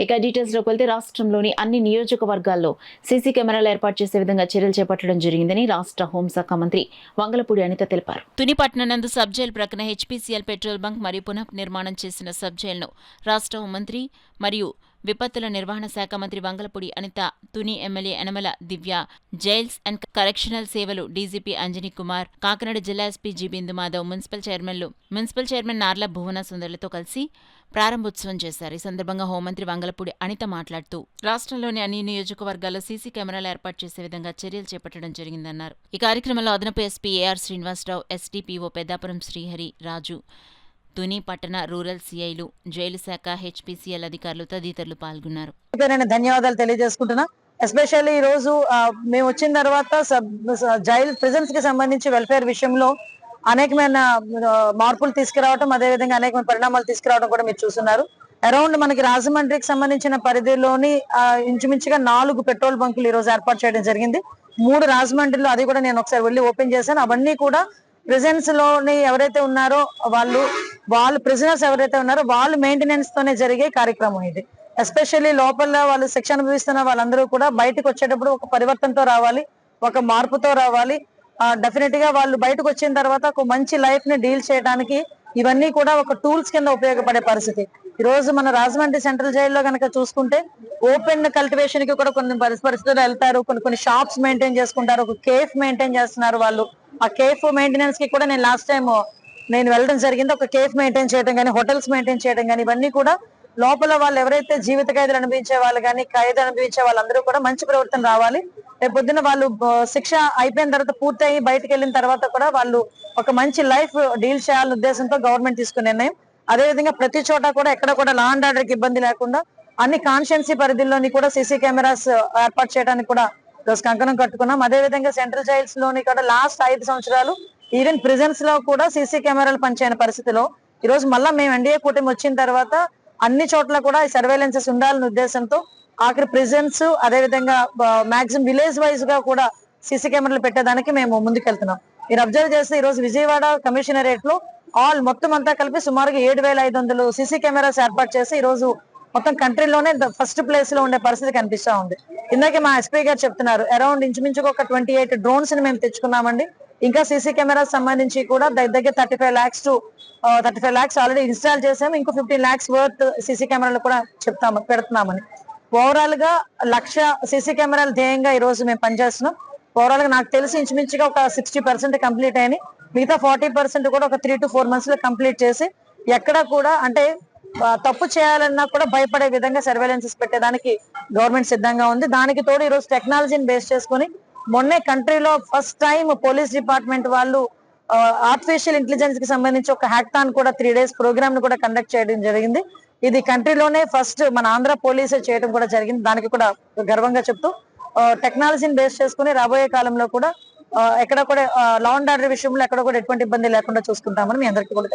ఇక డీటెయిల్స్ లోకి వెళ్తే రాష్ట్రంలోని అన్ని నియోజకవర్గాల్లో సీసీ కెమెరాలు ఏర్పాటు చేసే విధంగా చర్యలు చేపట్టడం జరిగిందని రాష్ట్ర హోంశాఖ మంత్రి వంగలపూడి అనిత తెలిపారు. తుని పట్టణనందు సబ్ జైలు ప్రక్కన హెచ్పీసీఎల్ పెట్రోల్ బంక్ మరియు పునః నిర్మాణం చేసిన సబ్ జైలును రాష్ట్ర హోంమంత్రి మరియు విపత్తుల నిర్వహణ శాఖ మంత్రి Vangalapudi Anitha, Tuni MLA Yanamala Divya, jails and correctional సేవలు డీజీపీ అంజనీ కుమార్, కాకినాడ జిల్లా SP G Bindu Madhav, municipal chairman Narla Bhuvana సుందర్లతో కలిసి ప్రారంభోత్సవం చేశారు. ఈ సందర్భంగా హోంమంత్రి వంగలపూడి అనిత మాట్లాడుతూ రాష్ట్రంలోని అన్ని నియోజకవర్గాల్లో సీసీ కెమెరాలు ఏర్పాటు చేసే విధంగా చర్యలు చేపట్టడం జరిగిందన్నారు. ఈ కార్యక్రమంలో అదనపు SP AR Srinivasa Rao, SDPO Peddapuram Srihari, Raju, Tuni పట్టణ రూరల్ సీఐలు, జైలు శాఖ, హెచ్పీసీఎల్ అధికారులు తదితరులు పాల్గొన్నారు. నేను ధన్యవాదాలు తెలియజేసుకుంటున్నా. ఎస్పెషల్లీ ఈ రోజు మేము వచ్చిన తర్వాత జైల్ ప్రిజన్స్ కి సంబంధించి వెల్ఫేర్ విషయంలో అనేకమైన మార్పులు తీసుకురావడం, అదేవిధంగా అనేకమైన పరిణామాలు తీసుకురావడం కూడా మీరు చూస్తున్నారు. అరౌండ్ మనకి రాజమండ్రికి సంబంధించిన పరిధిలోని ఇంచుమించుగా 4 పెట్రోల్ బంకులు ఈ రోజు ఏర్పాటు చేయడం జరిగింది. 3 రాజమండ్రిలో, అది కూడా నేను ఒకసారి వెళ్ళి ఓపెన్ చేశాను. అవన్నీ కూడా ప్రిజన్స్ లోని ఎవరైతే ఉన్నారో వాళ్ళు ప్రిజనర్స్ ఎవరైతే ఉన్నారో వాళ్ళు మెయింటెనెన్స్ తోనే జరిగే కార్యక్రమం ఇది. ఎస్పెషల్లీ లోపల వాళ్ళు శిక్ష అనుభవిస్తున్న వాళ్ళందరూ కూడా బయటకు వచ్చేటప్పుడు ఒక పరివర్తనతో రావాలి, ఒక మార్పుతో రావాలి. డెఫినెట్ గా వాళ్ళు బయటకు వచ్చిన తర్వాత ఒక మంచి లైఫ్ ని డీల్ చేయడానికి ఇవన్నీ కూడా ఒక టూల్స్ కింద ఉపయోగపడే పరిస్థితి. ఈ రోజు మన రాజమండ్రి సెంట్రల్ జైల్లో కనుక చూసుకుంటే ఓపెన్ కల్టివేషన్ కి కూడా కొన్ని పరిస్థితులు వెళ్తారు, కొన్ని షాప్స్ మెయింటైన్ చేసుకుంటారు, ఒక కేఫ్ మెయింటైన్ చేస్తున్నారు వాళ్ళు. ఆ కేఫ్ మెయింటెనెన్స్ కి కూడా నేను లాస్ట్ టైం వెళ్ళడం జరిగింది. ఒక కేఫ్ మెయింటైన్ చేయడం కానీ, హోటల్స్ మెయింటైన్ చేయడం కానీ, ఇవన్నీ కూడా లోపల వాళ్ళు ఎవరైతే జీవిత ఖైదులు అనుభవించే వాళ్ళు కానీ, ఖైదు అనుభవించే వాళ్ళందరూ కూడా మంచి ప్రవర్తన రావాలి. రేపు పొద్దున్న వాళ్ళు శిక్ష అయిపోయిన తర్వాత పూర్తయి బయటకు వెళ్ళిన తర్వాత కూడా వాళ్ళు ఒక మంచి లైఫ్ డీల్ చేయాలనే ఉద్దేశంతో గవర్నమెంట్ తీసుకునే నిర్ణయం. అదేవిధంగా ప్రతి చోట కూడా ఎక్కడ కూడా లా అండ్ ఆర్డర్ కి ఇబ్బంది లేకుండా అన్ని కాన్స్టిట్యుయెన్సీ పరిధిలోని కూడా సీసీ కెమెరాస్ ఏర్పాటు చేయడానికి కూడా ఈరోజు కంకణం కట్టుకున్నాం. అదేవిధంగా సెంట్రల్ జైల్స్ లోని కూడా లాస్ట్ 5 సంవత్సరాలు ఈవెన్ ప్రిజన్స్ లో కూడా సీసీ కెమెరాలు పనిచేయని పరిస్థితిలో ఈ రోజు మళ్ళా మేము ఎన్డీఏ కూటమి వచ్చిన తర్వాత అన్ని చోట్ల కూడా ఈ సర్వేలెన్సెస్ ఉండాలనే ఉద్దేశంతో ఆఖరి ప్రిజన్స్, అదేవిధంగా మాక్సిమం విలేజ్ వైజ్ గా కూడా సీసీ కెమెరాలు పెట్టేదానికి మేము ముందుకెళ్తున్నాం. మీరు అబ్జర్వ్ చేస్తే ఈ రోజు విజయవాడ కమిషనరేట్ లో మొత్తం అంతా కలిపి సుమారుగా 7,500 సీసీ కెమెరాస్ ఏర్పాటు చేసి ఈ రోజు మొత్తం కంట్రీలోనే ఫస్ట్ ప్లేస్ లో ఉండే పరిస్థితి కనిపిస్తా ఉంది. ఇందాకే మా ఎస్పీ గారు చెప్తున్నారు, అరౌండ్ ఇంచుమించుగా ఒక 28 డ్రోన్స్ ని మేము తెచ్చుకున్నామండి. ఇంకా సీసీ కెమెరాస్ సంబంధించి కూడా దగ్గర 35 lakhs ఆల్రెడీ ఇన్స్టాల్ చేసాము. ఇంకో 15 lakhs వర్త్ సీసీ కెమెరాలు కూడా పెడుతున్నామని. ఓవరాల్ గా 1,00,000 సీసీ కెమెరాలు ధ్యేయంగా ఈ రోజు మేము పనిచేస్తున్నాం. ఓవరాల్ గా నాకు తెలిసి ఇంచుమించుగా ఒక 60% కంప్లీట్ అయినాయి. మిగతా 40% కూడా ఒక 3 to 4 months లో కంప్లీట్ చేసి ఎక్కడ కూడా అంటే తప్పు చేయాలన్నా కూడా భయపడే విధంగా సర్వేలెన్సెస్ పెట్టేదానికి గవర్నమెంట్ సిద్ధంగా ఉంది. దానికి తోడు ఈ రోజు టెక్నాలజీని బేస్ చేసుకుని మొన్నే కంట్రీలో ఫస్ట్ టైం పోలీస్ డిపార్ట్మెంట్ వాళ్ళు ఆర్టిఫిషియల్ ఇంటెలిజెన్స్ కి సంబంధించి ఒక హ్యాక్థాన్ కూడా 3 days ప్రోగ్రామ్ ను కూడా కండక్ట్ చేయడం జరిగింది. ఇది కంట్రీలోనే ఫస్ట్ మన ఆంధ్ర పోలీసే చేయడం కూడా జరిగింది. దానికి కూడా గర్వంగా చెప్తూ టెక్నాలజీని బేస్ చేసుకుని రాబోయే కాలంలో కూడా ఎక్కడ కూడా లా అండ్ ఆర్డర్ విషయంలో ఎక్కడ కూడా ఎటువంటి ఇబ్బంది లేకుండా చూసుకుంటామని మీ అందరికీ కూడా